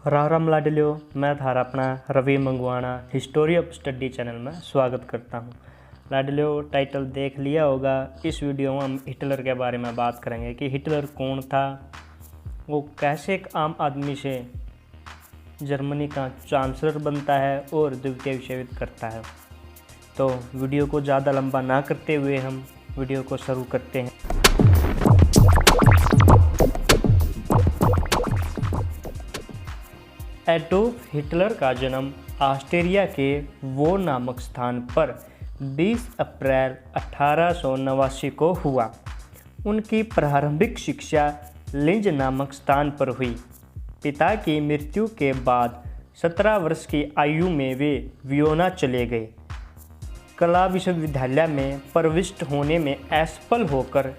राम राम लाडलियो, मैं थारा अपना रवि मंगवाना हिस्टोरी ऑफ स्टडी चैनल में स्वागत करता हूँ। लाडलियो, टाइटल देख लिया होगा। इस वीडियो में हम हिटलर के बारे में बात करेंगे कि हिटलर कौन था, वो कैसे एक आम आदमी से जर्मनी का चांसलर बनता है और द्वितीय विश्व युद्ध करता है। तो वीडियो को ज़्यादा लंबा ना करते हुए हम वीडियो को शुरू करते हैं। एडोल्फ हिटलर का जन्म ऑस्ट्रिया के वो नामक स्थान पर 20 अप्रैल 1889 को हुआ। उनकी प्रारंभिक शिक्षा लिंज नामक स्थान पर हुई। पिता की मृत्यु के बाद 17 वर्ष की आयु में वे वियना चले गए। कला विश्वविद्यालय में प्रविष्ट होने में असफल होकर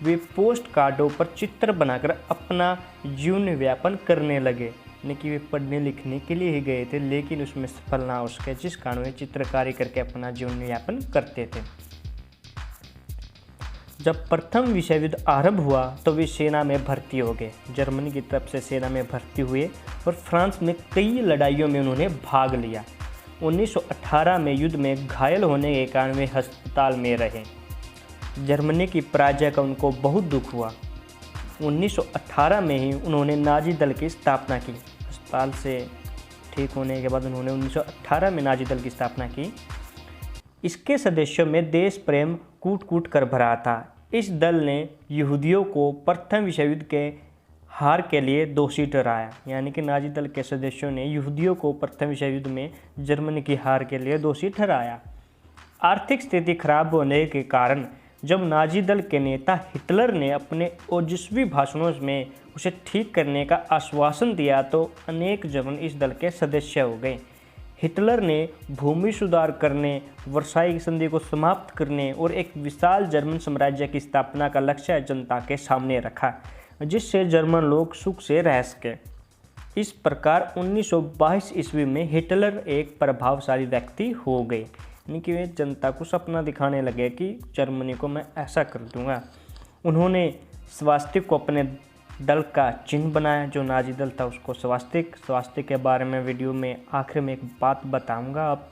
वे पोस्ट कार्डों पर चित्र बनाकर अपना जीवन यापन करने लगे। यानी कि वे पढ़ने लिखने के लिए ही गए थे, लेकिन उसमें सफल ना हो सके, जिस कारण वे चित्रकारी करके अपना जीवन यापन करते थे। जब प्रथम विश्व युद्ध आरंभ हुआ तो वे सेना में भर्ती हो गए। जर्मनी की तरफ से सेना में भर्ती हुए और फ्रांस में कई लड़ाइयों में उन्होंने भाग लिया। 1918 में युद्ध में घायल होने के कारण वे अस्पताल में रहे। जर्मनी की पराजय का उनको बहुत दुख हुआ। 1918 में ही उन्होंने नाजी दल की स्थापना की। अस्पताल से ठीक होने के बाद उन्होंने 1918 में नाजी दल की स्थापना की। इसके सदस्यों में देश प्रेम कूट कूट कर भरा था। इस दल ने यहूदियों को प्रथम विश्व युद्ध के हार के लिए दोषी ठहराया। यानी कि नाजी दल के सदस्यों ने यहूदियों को प्रथम विश्व युद्ध में जर्मनी की हार के लिए दोषी ठहराया। आर्थिक स्थिति खराब होने के कारण जब नाजी दल के नेता हिटलर ने अपने ओजस्वी भाषणों में उसे ठीक करने का आश्वासन दिया तो अनेक जर्मन इस दल के सदस्य हो गए। हिटलर ने भूमि सुधार करने, वर्साई संधि को समाप्त करने और एक विशाल जर्मन साम्राज्य की स्थापना का लक्ष्य जनता के सामने रखा, जिससे जर्मन लोग सुख से रह सके। इस प्रकार 1922 ईस्वी में हिटलर एक प्रभावशाली व्यक्ति हो गए। यानी कि वे जनता को सपना दिखाने लगे कि जर्मनी को मैं ऐसा कर दूंगा। उन्होंने स्वास्तिक को अपने दल का चिन्ह बनाया, जो नाजी दल था उसको स्वास्तिक के बारे में वीडियो में आखिर में एक बात बताऊंगा। आप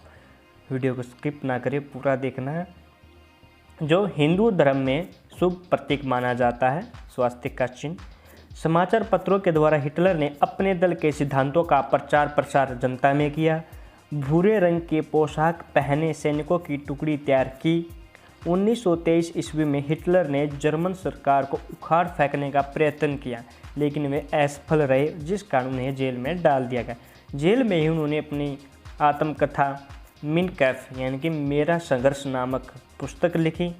वीडियो को स्किप ना करें, पूरा देखना है। जो हिंदू धर्म में शुभ प्रतीक माना जाता है स्वास्तिक का चिन्ह। समाचार पत्रों के द्वारा हिटलर ने अपने दल के सिद्धांतों का प्रचार प्रसार जनता में किया। भूरे रंग के पोशाक पहने सैनिकों की टुकड़ी तैयार की। 1923 ईस्वी में हिटलर ने जर्मन सरकार को उखाड़ फेंकने का प्रयत्न किया, लेकिन वे असफल रहे, जिस कारण उन्हें जेल में डाल दिया गया। जेल में ही उन्होंने अपनी आत्मकथा मिन कैफ यानी कि मेरा संघर्ष नामक पुस्तक लिखी।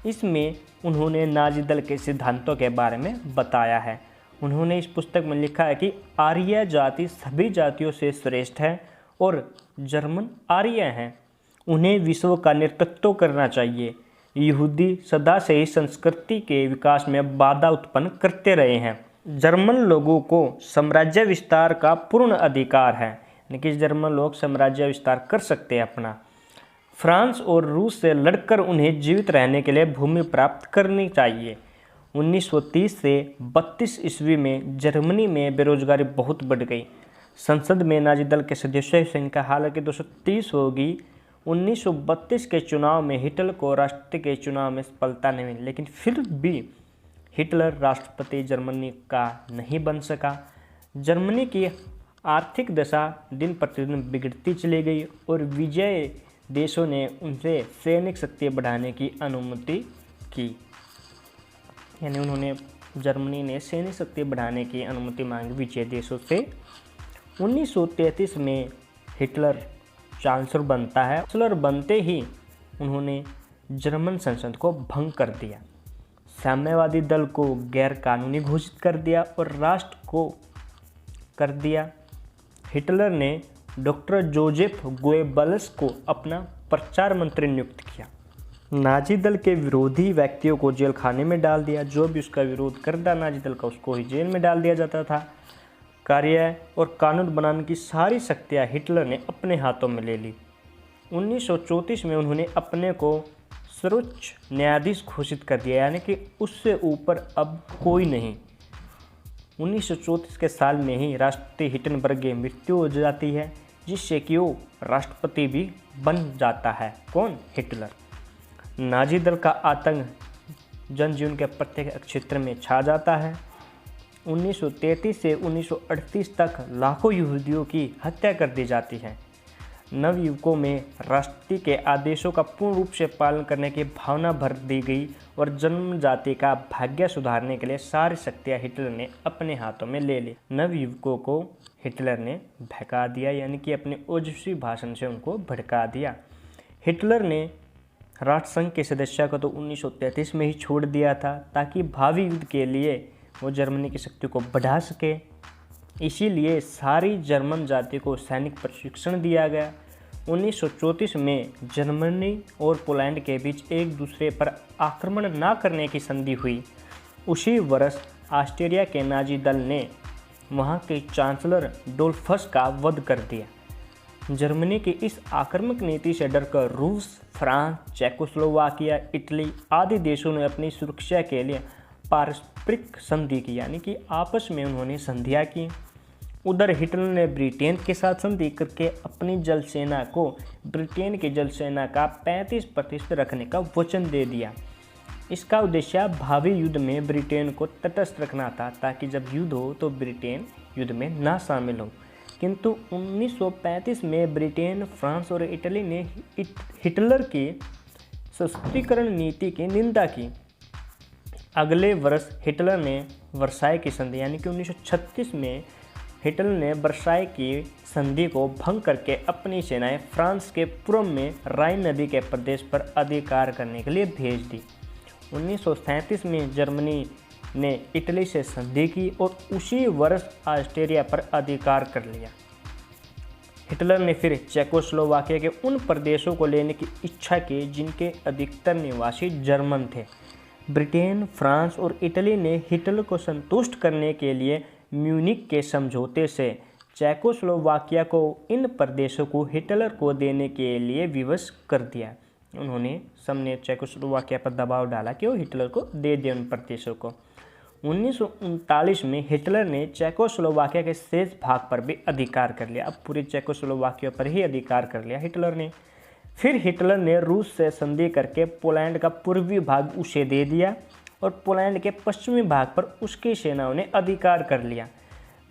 इसमें उन्होंने नाजी दल के सिद्धांतों के बारे में बताया है। उन्होंने इस पुस्तक में लिखा है कि आर्य जाति सभी जातियों से श्रेष्ठ है और जर्मन आर्य हैं। उन्हें विश्व का नेतृत्व करना चाहिए। यहूदी सदा से ही संस्कृति के विकास में बाधा उत्पन्न करते रहे हैं। जर्मन लोगों को साम्राज्य विस्तार का पूर्ण अधिकार है, यानी कि जर्मन लोग साम्राज्य विस्तार कर सकते हैं अपना। फ्रांस और रूस से लड़कर उन्हें जीवित रहने के लिए भूमि प्राप्त करनी चाहिए। 1930 से 32 ईस्वी में जर्मनी में बेरोजगारी बहुत बढ़ गई। संसद में नाजी दल के सदस्यों की संख्या हालांकि 230 होगी। 1932 के चुनाव में हिटलर को राष्ट्रपति के चुनाव में सफलता नहीं मिली, लेकिन फिर भी हिटलर राष्ट्रपति जर्मनी का नहीं बन सका। जर्मनी की आर्थिक दशा दिन प्रतिदिन बिगड़ती चली गई और विजयी देशों ने उनसे सैनिक शक्ति बढ़ाने की अनुमति की। यानी जर्मनी ने सैनिक शक्ति बढ़ाने की अनुमति मांगी विजयी देशों से। 1933 में हिटलर चांसलर बनता है। चांसलर बनते ही उन्होंने जर्मन संसद को भंग कर दिया, साम्यवादी दल को गैर कानूनी घोषित कर दिया और राष्ट्र को कर दिया। हिटलर ने डॉक्टर जोसेफ गोएबल्स को अपना प्रचार मंत्री नियुक्त किया। नाजी दल के विरोधी व्यक्तियों को जेल खाने में डाल दिया। जो भी उसका विरोध करता नाजी दल का, उसको ही जेल में डाल दिया जाता था। कार्य और कानून बनाने की सारी शक्तियाँ हिटलर ने अपने हाथों में ले ली। 1934 में उन्होंने अपने को सर्वोच्च न्यायाधीश घोषित कर दिया, यानी कि उससे ऊपर अब कोई नहीं। 1934 के साल में ही राष्ट्रपति हिंडनबर्ग की मृत्यु हो जाती है, जिससे कि वो राष्ट्रपति भी बन जाता है। कौन? हिटलर। नाजी दल का आतंक जनजीवन के प्रत्येक क्षेत्र में छा जाता है। 1933 से 1938 तक लाखों यहूदियों की हत्या कर दी जाती है। नवयुवकों में राष्ट्रपति के आदेशों का पूर्ण रूप से पालन करने की भावना भर दी गई और जन्म जाति का भाग्य सुधारने के लिए सारी शक्तियां हिटलर ने अपने हाथों में ले ली। नवयुवकों को हिटलर ने भड़का दिया, यानी कि अपने ओजस्वी भाषण से उनको भड़का दिया। हिटलर ने राष्ट्रसंघ के सदस्य को तो 1933 में ही छोड़ दिया था, ताकि भावी युद्ध के लिए वो जर्मनी की शक्ति को बढ़ा सके। इसीलिए सारी जर्मन जाति को सैनिक प्रशिक्षण दिया गया। 1934 में जर्मनी और पोलैंड के बीच एक दूसरे पर आक्रमण न करने की संधि हुई। उसी वर्ष ऑस्ट्रिया के नाजी दल ने वहां के चांसलर डोल्फस का वध कर दिया। जर्मनी की इस आक्रामक नीति से डरकर रूस, फ्रांस, चेकोस्लोवाकिया, इटली आदि देशों ने अपनी सुरक्षा के लिए पारस्परिक संधि की, यानी कि आपस में उन्होंने संधियाँ की। उधर हिटलर ने ब्रिटेन के साथ संधि करके अपनी जल सेना को ब्रिटेन की जल सेना का 35% रखने का वचन दे दिया। इसका उद्देश्य भावी युद्ध में ब्रिटेन को तटस्थ रखना था, ताकि जब युद्ध हो तो ब्रिटेन युद्ध में ना शामिल हो। किंतु 1935 में ब्रिटेन, फ्रांस और इटली ने हिटलर की सशस्त्रीकरण नीति की निंदा की। अगले वर्ष हिटलर ने वर्साई की संधि, यानी कि 1936 में हिटलर ने वर्साई की संधि को भंग करके अपनी सेनाएं फ्रांस के पूर्व में राइन नदी के प्रदेश पर अधिकार करने के लिए भेज दी। 1937 में जर्मनी ने इटली से संधि की और उसी वर्ष ऑस्ट्रिया पर अधिकार कर लिया। हिटलर ने फिर चेकोस्लोवाकिया के उन प्रदेशों को लेने की इच्छा की जिनके अधिकतर निवासी जर्मन थे। ब्रिटेन, फ्रांस और इटली ने हिटलर को संतुष्ट करने के लिए म्यूनिख के समझौते से चेकोस्लोवाकिया को इन प्रदेशों को हिटलर को देने के लिए विवश कर दिया। उन्होंने सबने चेकोस्लोवाकिया पर दबाव डाला कि वो हिटलर को दे दें उन प्रदेशों को। 1939 में हिटलर ने चेकोस्लोवाकिया के शेष भाग पर भी अधिकार कर लिया। अब पूरी चेकोस्लोवाकिया पर ही अधिकार कर लिया हिटलर ने। फिर हिटलर ने रूस से संधि करके पोलैंड का पूर्वी भाग उसे दे दिया और पोलैंड के पश्चिमी भाग पर उसकी सेनाओं ने अधिकार कर लिया।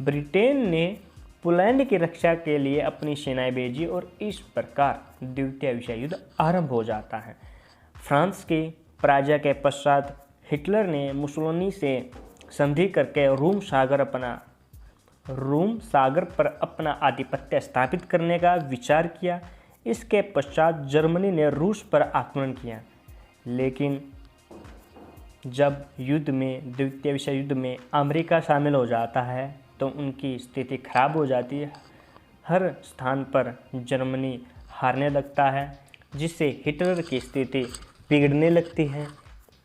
ब्रिटेन ने पोलैंड की रक्षा के लिए अपनी सेनाएं भेजी और इस प्रकार द्वितीय विश्व युद्ध आरंभ हो जाता है। फ्रांस की पराजय के पश्चात हिटलर ने मुसोलिनी से संधि करके रूम सागर पर अपना आधिपत्य स्थापित करने का विचार किया। इसके पश्चात जर्मनी ने रूस पर आक्रमण किया, लेकिन जब द्वितीय विश्व युद्ध में अमेरिका शामिल हो जाता है तो उनकी स्थिति खराब हो जाती है। हर स्थान पर जर्मनी हारने लगता है, जिससे हिटलर की स्थिति बिगड़ने लगती है।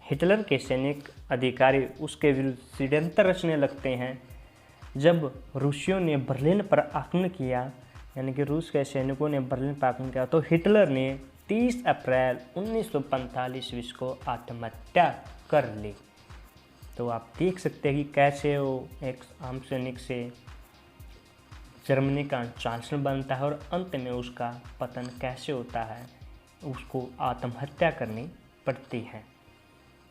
हिटलर के सैनिक अधिकारी उसके विरुद्ध षड्यंत्र रचने लगते हैं। जब रूसियों ने बर्लिन पर आक्रमण किया, यानी कि रूस के सैनिकों ने बर्लिन पर आक्रमण किया, तो हिटलर ने 30 अप्रैल 1945 ईस्वी को आत्महत्या कर ली। तो आप देख सकते हैं कि कैसे वो एक आम सैनिक से जर्मनी का चांसलर बनता है और अंत में उसका पतन कैसे होता है, उसको आत्महत्या करनी पड़ती है।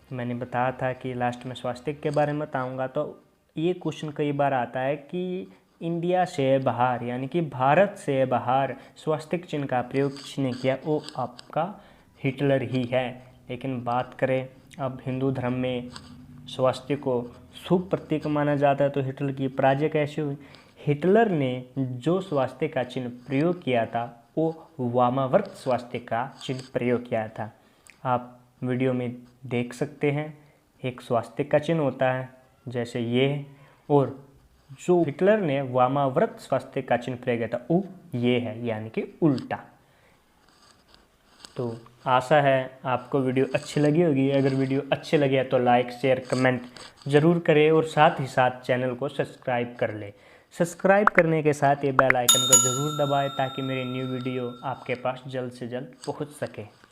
मैंने बताया था कि लास्ट में स्वास्तिक के बारे में बताऊंगा, तो ये क्वेश्चन कई बार आता है कि इंडिया से बाहर, यानी कि भारत से बाहर स्वास्तिक चिन्ह का प्रयोग किसने किया? वो आपका हिटलर ही है। लेकिन बात करें अब हिंदू धर्म में स्वास्तिक को शुभ प्रतीक माना जाता है, तो हिटलर की पराजय कैसे हुई? हिटलर ने जो स्वास्तिक का चिन्ह प्रयोग किया था वो वामावर्त स्वास्तिक का चिन्ह प्रयोग किया था। आप वीडियो में देख सकते हैं, एक स्वास्तिक का चिन्ह होता है जैसे ये, और जो हिटलर ने वामावर्त स्वास्तिक का चिन्ह प्रयोग किया था वो ये है, यानी कि उल्टा। तो आशा है आपको वीडियो अच्छी लगी होगी। अगर वीडियो अच्छी लगे तो लाइक, शेयर, कमेंट ज़रूर करें और साथ ही साथ चैनल को सब्सक्राइब कर लें। सब्सक्राइब करने के साथ ये बेल आइकन को ज़रूर दबाएं ताकि मेरी न्यू वीडियो आपके पास जल्द से जल्द पहुंच सके।